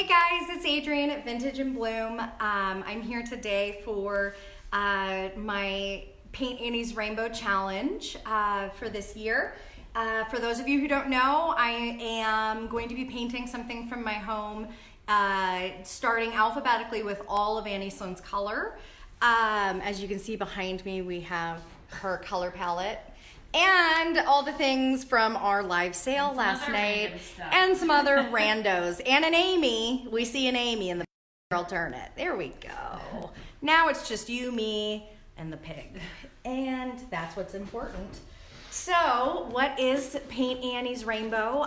guys, it's Adrienne at Vintage and Bloom. I'm here today for my Paint Annie's Rainbow Challenge for this year. For those of you who don't know, I am going to be painting something from my home, starting alphabetically with all of Annie Sloan's color. As you can see behind me, we have her color palette and all the things from our live sale last night and some other randos and an Amy. We see an Amy in the alternate. There we go. Now it's just you, me, and the pig, and that's what's important. So what is Paint Annie's Rainbow?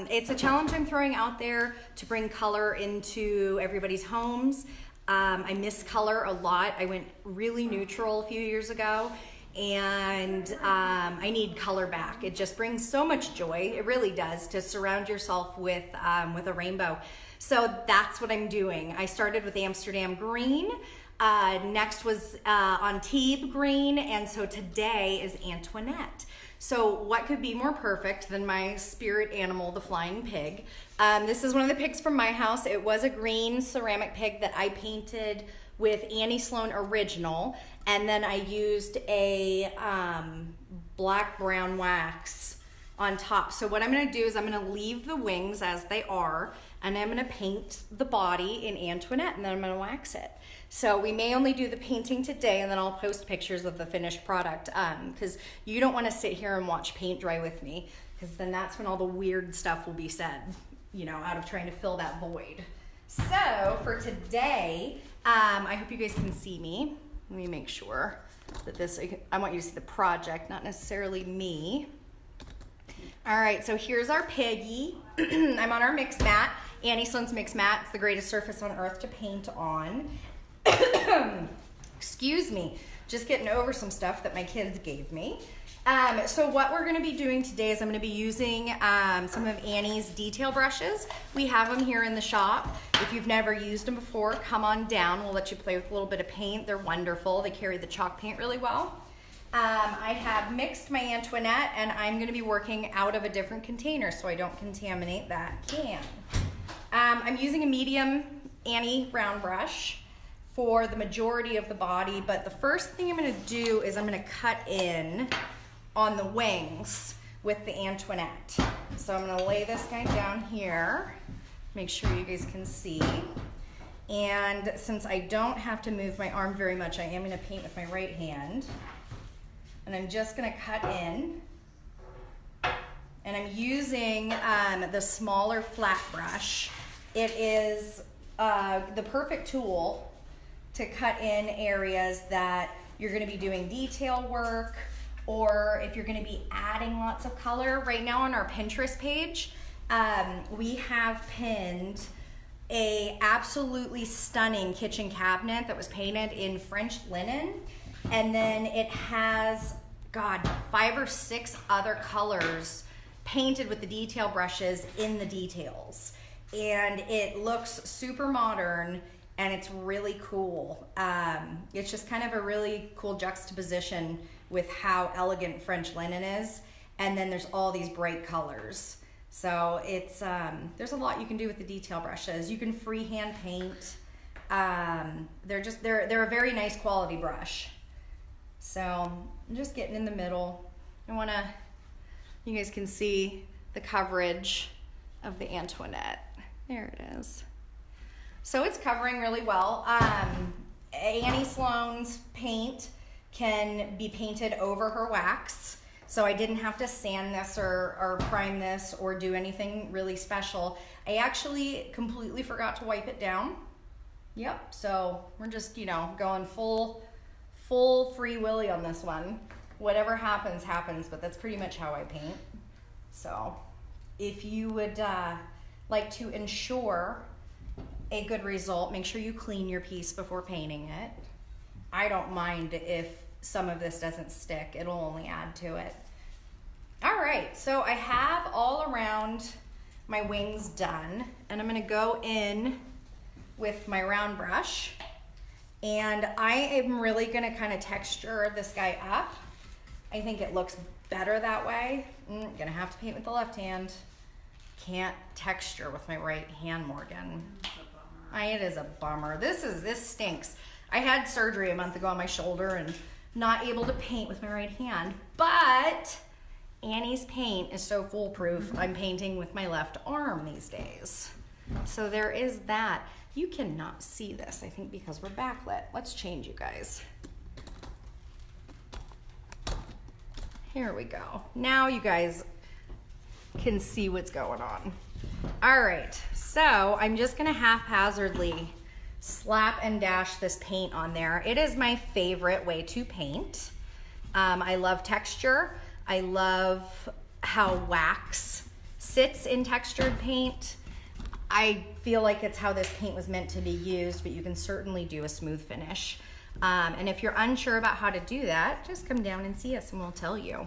It's a challenge I'm throwing out there to bring color into everybody's homes. I miss color a lot. I went really neutral a few years ago, and I need color back. It just brings so much joy. It really does, to surround yourself with a rainbow. So that's what I'm doing. I started with Amsterdam Green. Next was Antibes Green, and so today is Antionette. So what could be more perfect than my spirit animal, the flying pig? This is one of the pigs from my house. It was a green ceramic pig that I painted with Annie Sloan Original, and then I used a black brown wax on top. So what I'm gonna do is I'm gonna leave the wings as they are, and I'm gonna paint the body in Antionette, and then I'm gonna wax it. So we may only do the painting today, and then I'll post pictures of the finished product, because you don't wanna sit here and watch paint dry with me, because then that's when all the weird stuff will be said, you know, out of trying to fill that void. So for today, I hope you guys can see me. Let me make sure that I want you to see the project, not necessarily me. All right, so here's our piggy. I'm on our mix mat, Annie Sloan's mix mat. It's the greatest surface on earth to paint on. Excuse me, just getting over some stuff that my kids gave me. So what we're gonna be doing today is I'm gonna be using some of Annie's detail brushes. We have them here in the shop. If you've never used them before, come on down. We'll let you play with a little bit of paint. They're wonderful. They carry the chalk paint really well. I have mixed my Antionette, and I'm gonna be working out of a different container so I don't contaminate that can. I'm using a medium Annie round brush for the majority of the body, but the first thing I'm gonna do is I'm gonna cut in on the wings with the Antionette. So I'm gonna lay this guy down here, make sure you guys can see. And since I don't have to move my arm very much, I am gonna paint with my right hand. And I'm just gonna cut in. And I'm using the smaller flat brush. It is the perfect tool to cut in areas that you're gonna be doing detail work, or if you're gonna be adding lots of color. Right now on our Pinterest page, we have pinned a absolutely stunning kitchen cabinet that was painted in French linen. And then it has, God, 5 or 6 other colors painted with the detail brushes in the details. And it looks super modern, and it's really cool. It's just kind of a really cool juxtaposition with how elegant French linen is. And then there's all these bright colors. So it's there's a lot you can do with the detail brushes. You can freehand paint. They're a very nice quality brush. So I'm just getting in the middle. You guys can see the coverage of the Antionette. There it is. So it's covering really well. Annie Sloan's paint can be painted over her wax. So I didn't have to sand this or prime this or do anything really special. I actually completely forgot to wipe it down. Yep, so we're just, going full free willy on this one. Whatever happens, happens, but that's pretty much how I paint. So if you would like to ensure a good result, make sure you clean your piece before painting it. I don't mind if some of this doesn't stick. It'll only add to it. All right, so I have all around my wings done, and I'm gonna go in with my round brush, and I am really gonna kind of texture this guy up. I think it looks better that way. Gonna have to paint with the left hand. Can't texture with my right hand, Morgan. It is a bummer. This stinks. I had surgery a month ago on my shoulder and not able to paint with my right hand, but Annie's paint is so foolproof. I'm painting with my left arm these days. So there is that. You cannot see this, I think, because we're backlit. Let's change, you guys. Here we go. Now you guys can see what's going on. All right, so I'm just gonna haphazardly slap and dash this paint on there. It is my favorite way to paint. I love texture. I love how wax sits in textured paint. I feel like it's how this paint was meant to be used, but you can certainly do a smooth finish. And if you're unsure about how to do that, just come down and see us and we'll tell you.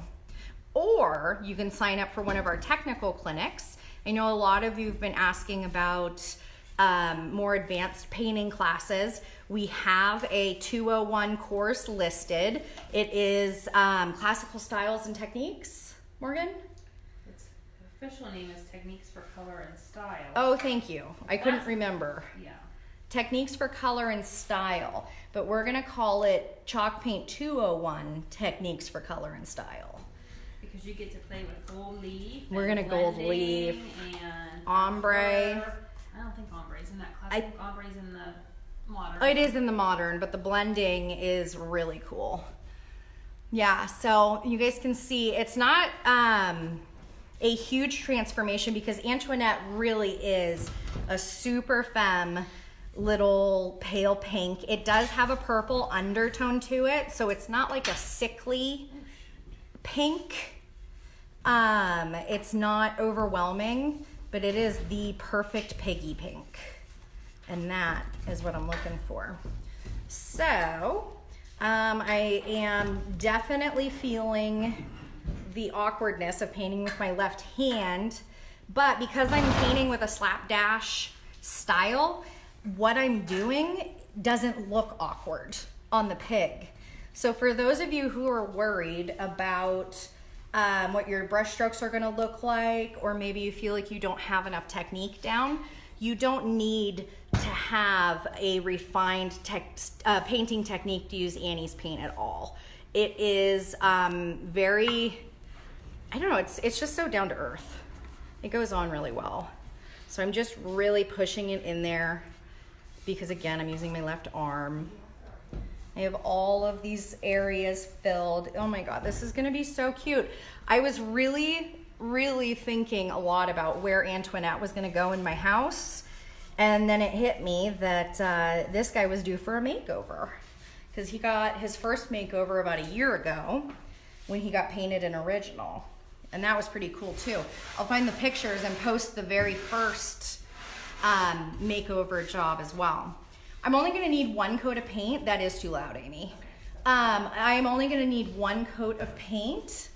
Or you can sign up for one of our technical clinics. I know a lot of you have been asking about more advanced painting classes. We have a 201 course listed. It is Classical Styles and Techniques. Morgan? Official name is Techniques for Color and Style. Oh, thank you. I couldn't remember. Yeah. Techniques for Color and Style, but we're gonna call it Chalk Paint 201 Techniques for Color and Style. Because you get to play with gold leaf. We're gonna gold leaf and ombre. Color. I don't think ombre's in that class. Ombre's in the modern. Oh, it is in the modern, but the blending is really cool. Yeah, so you guys can see it's not a huge transformation because Antionette really is a super femme little pale pink. It does have a purple undertone to it, so it's not like a sickly pink. It's not overwhelming, but it is the perfect piggy pink. And that is what I'm looking for. So, I am definitely feeling the awkwardness of painting with my left hand, but because I'm painting with a slapdash style, what I'm doing doesn't look awkward on the pig. So for those of you who are worried about what your brush strokes are gonna look like, or maybe you feel like you don't have enough technique down, you don't need to have a refined painting technique to use Annie's paint at all. It is very, I don't know, it's just so down to earth. It goes on really well. So I'm just really pushing it in there because again, I'm using my left arm. I have all of these areas filled. Oh my God, this is gonna be so cute. I was really thinking a lot about where Antionette was gonna go in my house. And then it hit me that this guy was due for a makeover because he got his first makeover about a year ago when he got painted an original. And that was pretty cool too. I'll find the pictures and post the very first makeover job as well. I'm only gonna need one coat of paint. That is too loud, Amy. I'm only gonna need one coat of paint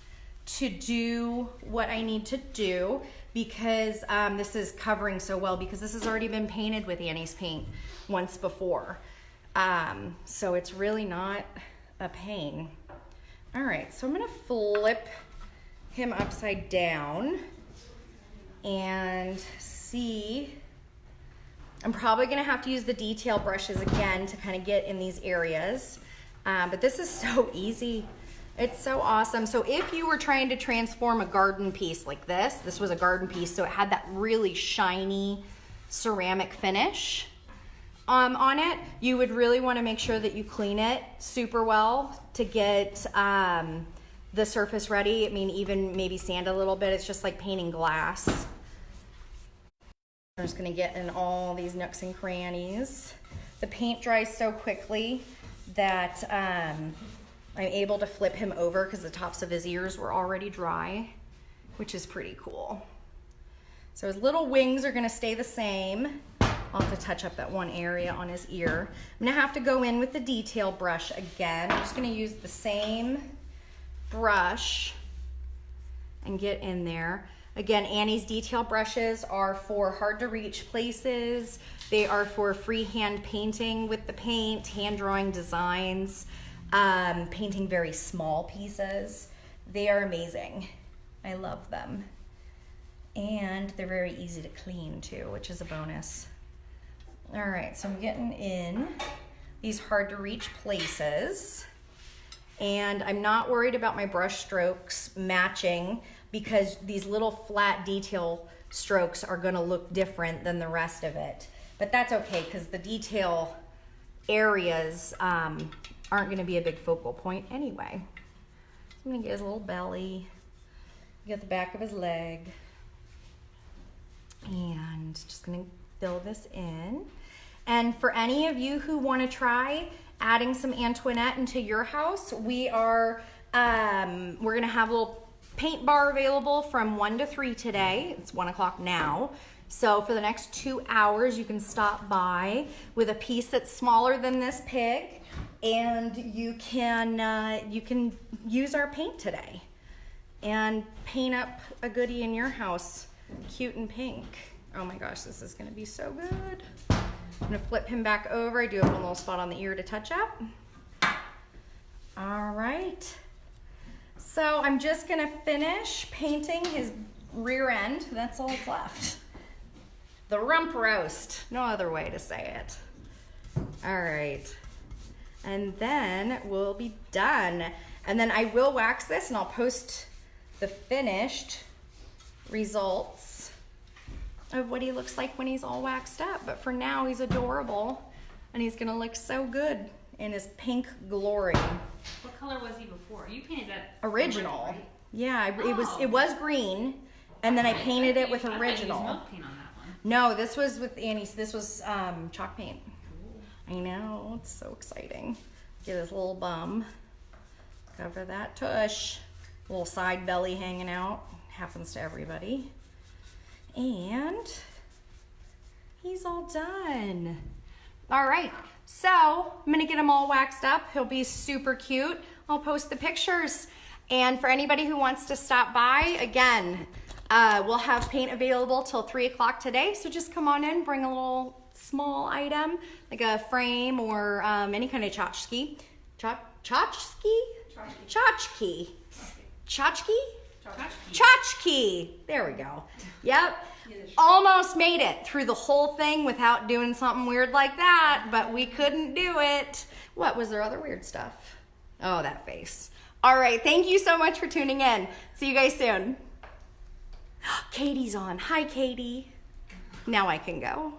to do what I need to do because this is covering so well because this has already been painted with Annie's paint once before. So it's really not a pain. All right, so I'm gonna flip him upside down and see. I'm probably gonna have to use the detail brushes again to kind of get in these areas, but this is so easy. It's so awesome. So if you were trying to transform a garden piece like this was a garden piece, so it had that really shiny ceramic finish on it, you would really wanna make sure that you clean it super well to get the surface ready. I mean, even maybe sand a little bit. It's just like painting glass. I'm just gonna get in all these nooks and crannies. The paint dries so quickly that I'm able to flip him over because the tops of his ears were already dry, which is pretty cool. So his little wings are gonna stay the same. I'll have to touch up that one area on his ear. I'm gonna have to go in with the detail brush again. I'm just gonna use the same brush and get in there. Again, Annie's detail brushes are for hard to reach places. They are for freehand painting with the paint, hand drawing designs, painting very small pieces. They are amazing. I love them. And they're very easy to clean too, which is a bonus. All right, so I'm getting in these hard to reach places. And I'm not worried about my brush strokes matching because these little flat detail strokes are gonna look different than the rest of it. But that's okay because the detail areas aren't gonna be a big focal point anyway. I'm gonna get his little belly, get the back of his leg, and just gonna fill this in. And for any of you who wanna try adding some Antionette into your house, we're gonna have a little paint bar available from 1 to 3 today. It's 1 o'clock now. So for the next 2 hours, you can stop by with a piece that's smaller than this pig, and you can use our paint today and paint up a goodie in your house, cute and pink. Oh my gosh, this is gonna be so good. I'm gonna flip him back over. I do have a little spot on the ear to touch up. All right. So I'm just gonna finish painting his rear end. That's all that's left. The rump roast, no other way to say it. All right. And then we'll be done. And then I will wax this and I'll post the finished results of what he looks like when he's all waxed up. But for now, he's adorable and he's gonna look so good in his pink glory. What color was he before? You painted that Original. red, right? Yeah, it was green, and then I painted it with I thought original. you used milk paint on that one. No, this was with Annie's. This was chalk paint. Cool. I know, it's so exciting. Get his little bum. Cover that tush. Little side belly hanging out. Happens to everybody. And he's all done. All right, so I'm gonna get him all waxed up. He'll be super cute. I'll post the pictures. And for anybody who wants to stop by, again, we'll have paint available till 3 o'clock today. So just come on in, bring a little small item, like a frame or any kind of tchotchke. Tchotchke? Tchotchke. Tchotchke? Tchotchke. There we go. Yep. Almost made it through the whole thing without doing something weird like that, but we couldn't do it. What was there other weird stuff? Oh, that face. All right, thank you so much for tuning in. See you guys soon. Katie's on. Hi, Katie. Now I can go.